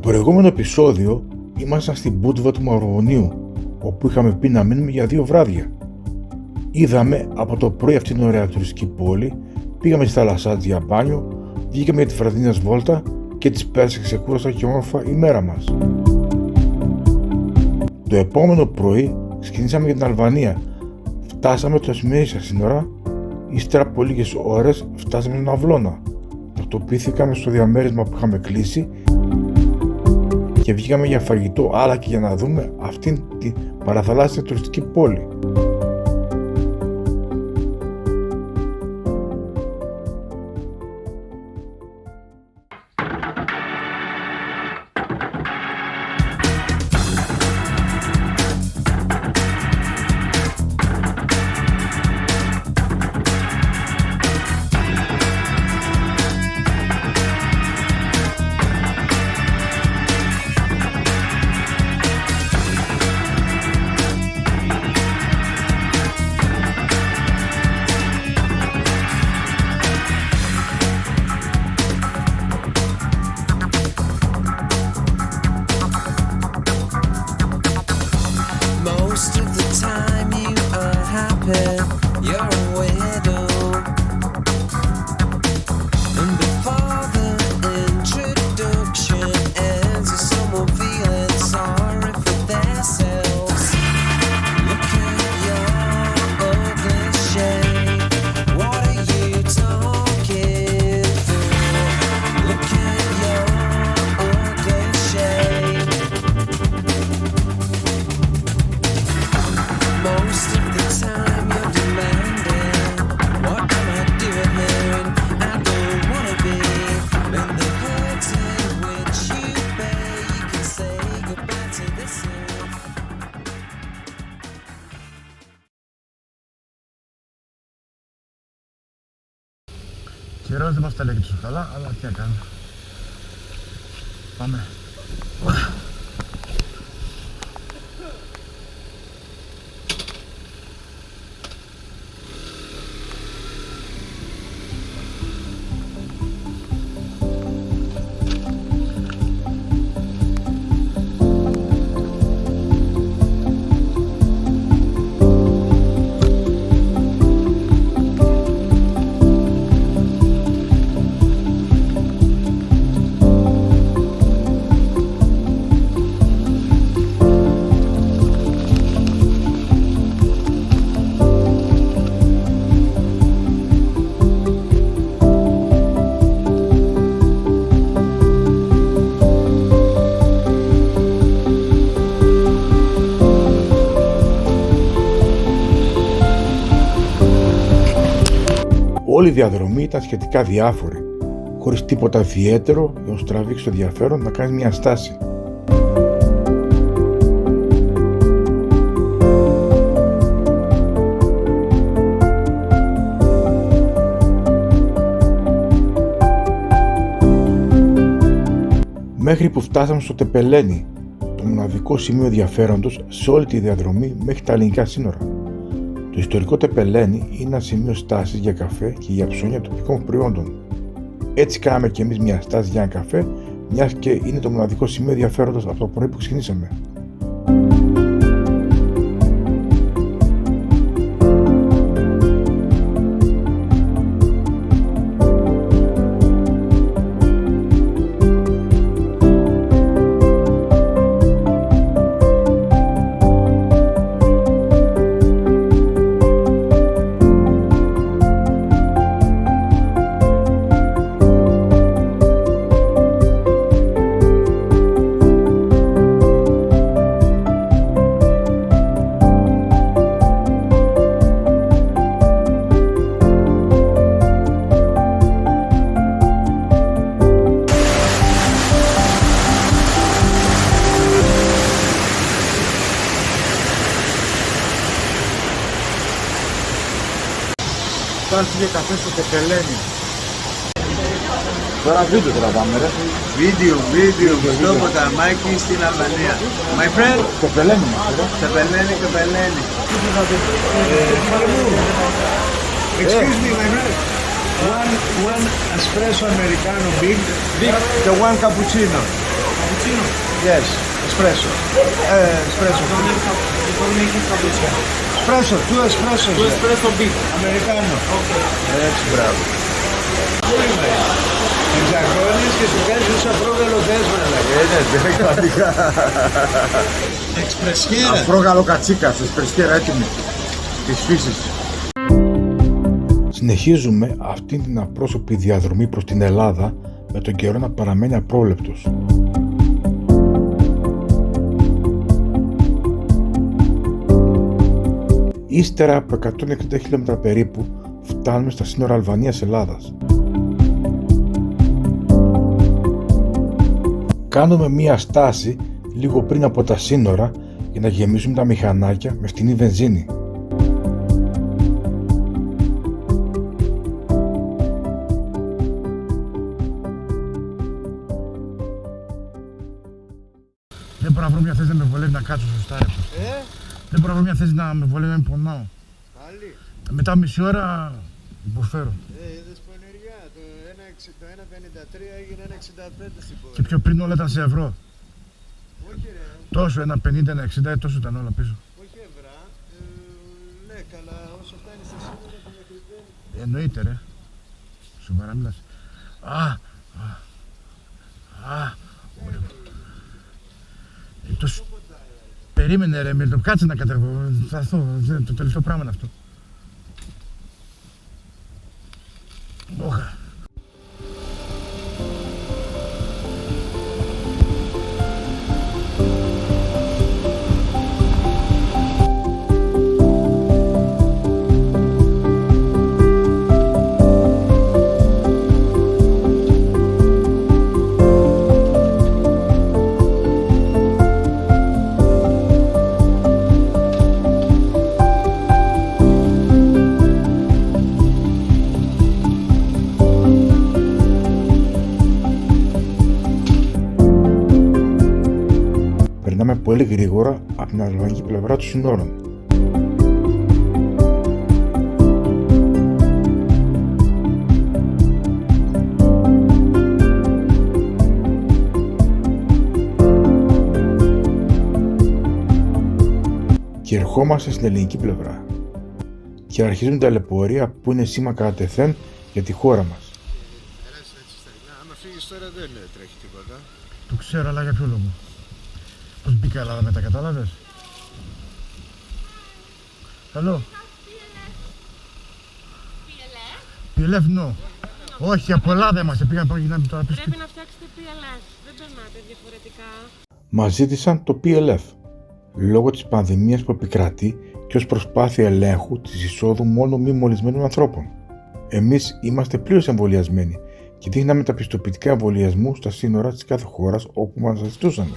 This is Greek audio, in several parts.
προηγούμενο επεισόδιο ήμασταν στην Μπούτβα του Μαυροβουνίου, όπου είχαμε πει να μείνουμε για 2 βράδια. Είδαμε από το πρωί αυτήν την ωραία τουριστική πόλη, πήγαμε στη θάλασσά της για μπάνιο, βγήκαμε για τη βραδινή βόλτα και της πέρασε ξεκούραστα και όμορφα η μέρα μας. Το επόμενο πρωί ξεκινήσαμε για την Αλβανία. Φτάσαμε το σημείο σύνορα, ύστερα από λίγες ώρες φτάσαμε στην Αυλώνα. Τακτοποιήθηκαμε στο διαμέρισμα που είχαμε κλείσει και βγήκαμε για φαγητό, αλλά και για να δούμε αυτήν την παραθαλάσσια τουριστική πόλη. Most of the time you are happy, you're a widow. And before the introduction ends with someone feeling sorry for themselves, look at your ugly shade. What are you talking through? Look at your ugly shade. Most of the time you're demanding, what am I doing here? And I don't wanna be in the hurting which you bear. You can say goodbye to this earth. Καιρός δεν μας τα λέγει τόσο καλά, αλλά τι να κάνουμε. Πάμε. Όλη η διαδρομή ήταν σχετικά διάφορη, χωρίς τίποτα ιδιαίτερο για να σου τραβήξει το ενδιαφέρον να κάνεις μια στάση. Μέχρι που φτάσαμε στο Τεπελένι, το μοναδικό σημείο ενδιαφέροντος σε όλη τη διαδρομή μέχρι τα ελληνικά σύνορα. Το ιστορικό Τεπελένι είναι ένα σημείο στάσης για καφέ και για ψώνια τοπικών προϊόντων. Έτσι κάναμε και εμείς μια στάση για ένα καφέ, μιας και είναι το μοναδικό σημείο ενδιαφέροντος από το πρωί που ξεκινήσαμε. Φτάσει για καφέ στο Τεπελένι. Τώρα βίντεο τραβάμε ρε. Βίντεο, στο ποταμάκι στην Αλβανία. My friend. Τεπελένι. Τεπελένι. Excuse me, my friend. One espresso americano big, and one cappuccino. cappuccino? Yes, espresso. Espresso. Espresso, two espresso. Two espresso big. Americano. Okay. Έτσι, μπράβο. Εξακώνεις και σου κάνεις όσα πρόγαλο θες, μαλάκα. Είναι πραγματικά. Εξπρεσιέρα. Αφρόγαλο κατσίκας, εσπρεσιέρα έτοιμη. Της φύσης. Συνεχίζουμε αυτήν την απρόσωπη διαδρομή προς την Ελλάδα με τον καιρό να παραμένει απρόβλεπτος. Ύστερα από 160 χιλιόμετρα περίπου φτάνουμε στα σύνορα Αλβανίας-Ελλάδας. Κάνουμε μία στάση λίγο πριν από τα σύνορα για να γεμίσουμε τα μηχανάκια με φτηνή βενζίνη. Δεν μπορώ να βρω μια θέση να με βολεύει να κάτσω σωστά. Δεν μπορώ να βρω μια θέση να με βολεύει να μην πονάω. Πάλι. Μετά μισή ώρα υποφέρω. Είδες που ενεργειά, το 1,53 έγινε 1,65 στην πόλη. Και πιο πριν όλα ήταν σε ευρώ. Όχι ρε, Τόσο 1,50, 1,60, τόσο ήταν όλα πίσω. όχι ευρά. Ναι, καλά, όσο φτάνει στα σύνορα το διακριτέν. Εννοείται ρε. Σοβαρά μιλάς. Περίμενε ρε Μίλτο, κάτσε να κατέβω. Θα έρθω, το τελευταίο πράγμα είναι αυτό. Όχα. Περνάμε πολύ γρήγορα από την αλβανική πλευρά των συνόρων. Και ερχόμαστε στην ελληνική πλευρά. Και αρχίζουν τα λεπορεία που είναι σήμα κατά τεθέν για τη χώρα μας. Περάσεις έτσι στεγνά, άμα φύγεις τώρα δεν τρέχει τίποτα. Το ξέρω, αλλά για ποιο λόγο. Πώς μπήκα η Ελλάδα μετά, κατάλαβες. Hello. PLF, no. Όχι, από Ελλάδα είμαστε. Πήγαμε τώρα πίσω. Πρέπει να φτιάξετε PLS. Δεν περνάτε διαφορετικά. Μας ζήτησαν το PLF λόγω της πανδημίας που επικρατεί και ως προσπάθεια ελέγχου της εισόδου μόνο μη μολυσμένων ανθρώπων. Εμείς είμαστε πλήρως εμβολιασμένοι και δείχναμε τα πιστοποιητικά εμβολιασμού στα σύνορα της κάθε χώρας όπου μας ζητούσαν.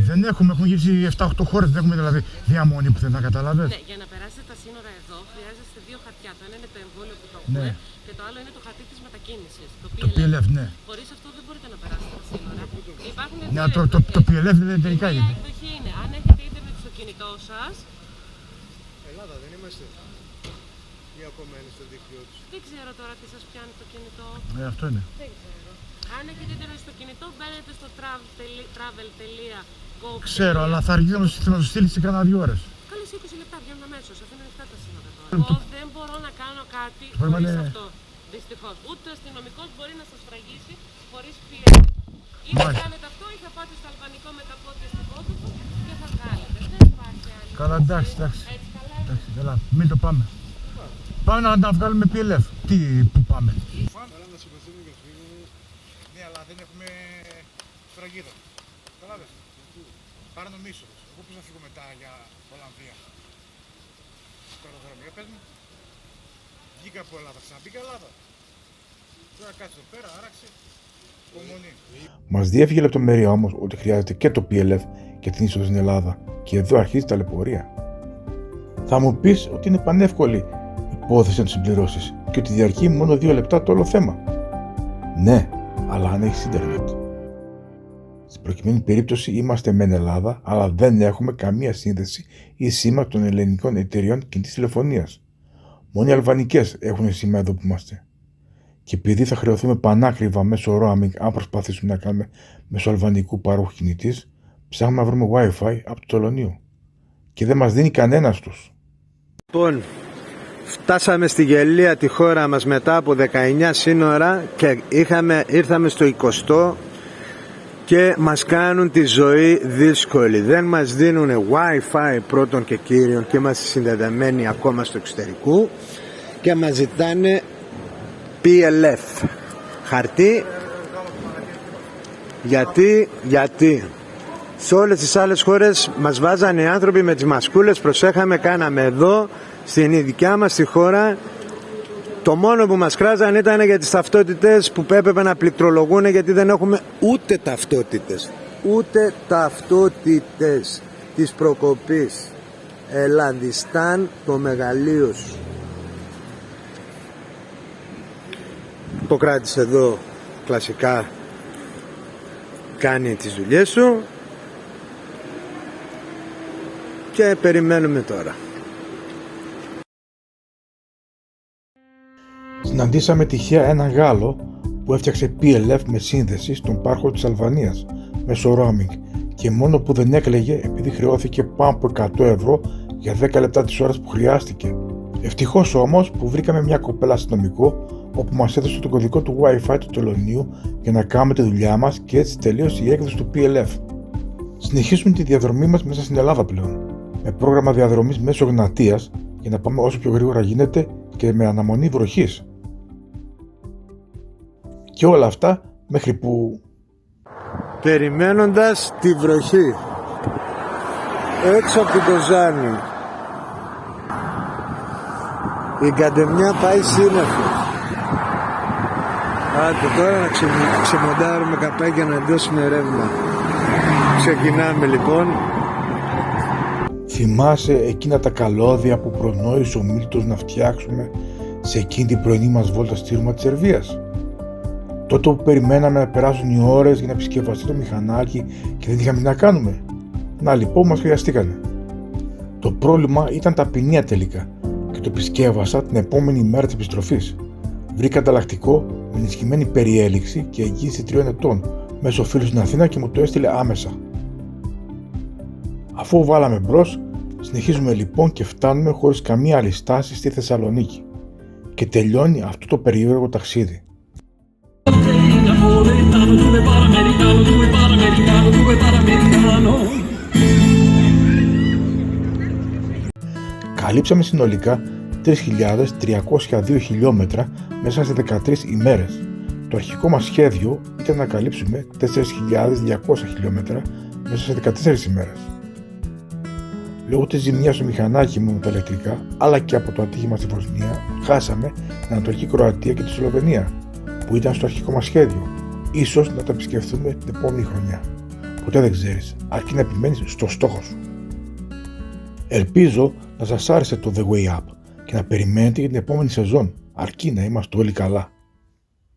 Δεν έχουν γυρίσει 7-8 χώρες, δεν έχουμε δηλαδή διαμονή που θέλει να καταλάβεις. Ναι, για να περάσετε τα σύνορα εδώ χρειάζεστε δύο χαρτιά. Το ένα είναι το εμβόλιο που το έχουμε Ναι. και το άλλο είναι το χαρτί της μετακίνησης. Το PLF, ναι. Χωρίς αυτό δεν μπορείτε να περάσετε τα σύνορα. Υπάρχουν Ναι, δύο το εκδοχές. PLF δεν τελικά Η μία γίνεται. εκδοχή είναι αν έχετε ίντερνετ στο κινητό σας. Ελλάδα δεν είμαστε. Ή ακομμένοι στο δίκτυό τους. Δεν ξέρω τώρα τι σας πιάνει το κινητό. Αυτό είναι. Δεν ξέρω. Αν έχετε ίντερνετ στο κινητό μπαίνετε στο travel.gov. Ξέρω, αλλά θα αργήσει να το στείλει σε κανένα 2 ώρες. Καλή σε 20 λεπτά βγαίνουν αμέσως, αφού είναι ανοιχτά τα σύνορα τώρα. το- Εγώ δεν μπορώ να κάνω κάτι πρόβλημα χωρίς είναι- αυτό. Δυστυχώς. Ούτε ο αστυνομικός μπορεί να σας φραγίσει χωρίς πίεση. Ή θα Μάλιστα. κάνετε αυτό ή θα πάτε στο αλβανικό με τα πόδια στην πόδια και θα βγάλετε. Δεν υπάρχει άλλη. Καλά, εντάξει, εντάξει. Έτσι καλά. Εντάξει, καλά, μην το πάμε. Πάμε να βγάλουμε PLF. Τι, που πάμε. Τώρα να σηκωθούμε και φύγουμε. Ναι, αλλά δεν έχουμε φραγίδα. Καταλάβες. Παράνομη είσοδος. Εγώ πώς θα φύγω μετά για Ολλανδία. Στο αεροδρόμιο, για πες μου. Βγήκα από Ελλάδα, ξαναμπήκα Ελλάδα. Τώρα κάτσε εδώ πέρα, άραξε. Υπομονή. Μας διέφυγε λεπτομέρεια όμως ότι χρειάζεται και το PLF για την είσοδο στην Ελλάδα και εδώ αρχίζει τα λεπορεία. Θα μου πεις ότι είναι πανεύκολη υπόθεση να το συμπληρώσεις και ότι διαρκεί μόνο 2 λεπτά το όλο θέμα. Ναι, αλλά αν έχεις ίντερνετ. Στην προκειμένη περίπτωση είμαστε μεν Ελλάδα, αλλά δεν έχουμε καμία σύνδεση ή σήμα των ελληνικών εταιριών κινητής τηλεφωνίας. Μόνο οι αλβανικές έχουν σήμα εδώ που είμαστε. και επειδή θα χρεωθούμε πανάκριβα μέσω roaming αν προσπαθήσουμε να κάνουμε μέσω αλβανικού παρόχου κινητής, ψάχνουμε να βρούμε Wi-Fi από το Τελωνείο. Και δεν μας δίνει κανένας τους. Λοιπόν, φτάσαμε στη Γελία, τη χώρα μας, μετά από 19 σύνορα και ήρθαμε στο 20 και μας κάνουν τη ζωή δύσκολη. Δεν μας δίνουν Wi-Fi πρώτον και κύριον και είμαστε συνδεδεμένοι ακόμα στο εξωτερικό και μας ζητάνε PLF χαρτί. Γιατί σε όλες τις άλλες χώρες μας βάζανε οι άνθρωποι με τις μασκούλες, προσέχαμε, κάναμε. Εδώ στην δικιά μας τη χώρα το μόνο που μας κράζαν ήταν για τις ταυτότητες που έπρεπε να πληκτρολογούν, γιατί δεν έχουμε ούτε ταυτότητες της προκοπής. Ελλαδιστάν το μεγαλείο σου. Το κράτησε εδώ κλασικά, κάνει τις δουλειές σου και περιμένουμε τώρα. Συναντήσαμε τυχαία έναν Γάλλο που έφτιαξε PLF με σύνδεση στον πάρκο της Αλβανίας μέσω roaming και μόνο που δεν έκλαιγε επειδή χρεώθηκε πάνω από 100 ευρώ για 10 λεπτά της ώρας που χρειάστηκε. Ευτυχώς όμως που βρήκαμε μια κοπέλα αστυνομικό όπου μας έδωσε τον κωδικό του Wi-Fi του Τελωνείου για να κάνουμε τη δουλειά μας και έτσι τελείωσε η έκδοση του PLF. Συνεχίζουμε τη διαδρομή μας μέσα στην Ελλάδα πλέον, με πρόγραμμα διαδρομής μέσω Εγνατίας για να πάμε όσο πιο γρήγορα γίνεται και με αναμονή βροχής. Και όλα αυτά μέχρι που... Περιμένοντας τη βροχή έξω από την Κοζάνη. Η καντεμιά πάει σύννεφο. Άντε τώρα να ξεμοντάρουμε καπάκι για να δώσουμε ρεύμα. Ξεκινάμε λοιπόν. Θυμάσαι εκείνα τα καλώδια που προνόησε ο Μίλτος να φτιάξουμε σε εκείνη την πρωινή μας βόλτα στη Ρώμα της Σερβίας? Τότε που περιμέναμε να περάσουν οι ώρες για να επισκευαστεί το μηχανάκι και δεν είχαμε τι να κάνουμε. Να λοιπόν, μας χρειαστήκανε. Το πρόβλημα ήταν τα ποινία τελικά και το επισκεύασα την επόμενη μέρα της επιστροφής. Βρήκα ανταλλακτικό με ενισχυμένη περιέλιξη και εγγύηση 3 ετών μέσω φίλου στην Αθήνα και μου το έστειλε άμεσα. Αφού βάλαμε μπρος, συνεχίζουμε λοιπόν και φτάνουμε χωρίς καμία άλλη στάση στη Θεσσαλονίκη. Και τελειώνει αυτό το περίεργο ταξίδι. Καλύψαμε συνολικά 3.302 χιλιόμετρα μέσα σε 13 ημέρες. Το αρχικό μας σχέδιο ήταν να καλύψουμε 4.200 χιλιόμετρα μέσα σε 14 ημέρες. Λόγω της ζημιάς στο μηχανάκι μου με τα ηλεκτρικά, αλλά και από το ατύχημα στη Βοσνία, χάσαμε την Ανατολική Κροατία και τη Σλοβενία, που ήταν στο αρχικό μας σχέδιο. Ίσως να τα επισκεφθούμε την επόμενη χρονιά. Ποτέ δεν ξέρεις, αρκεί να επιμένεις στο στόχο σου. Ελπίζω να σας άρεσε το The Way Up και να περιμένετε για την επόμενη σεζόν, αρκεί να είμαστε όλοι καλά.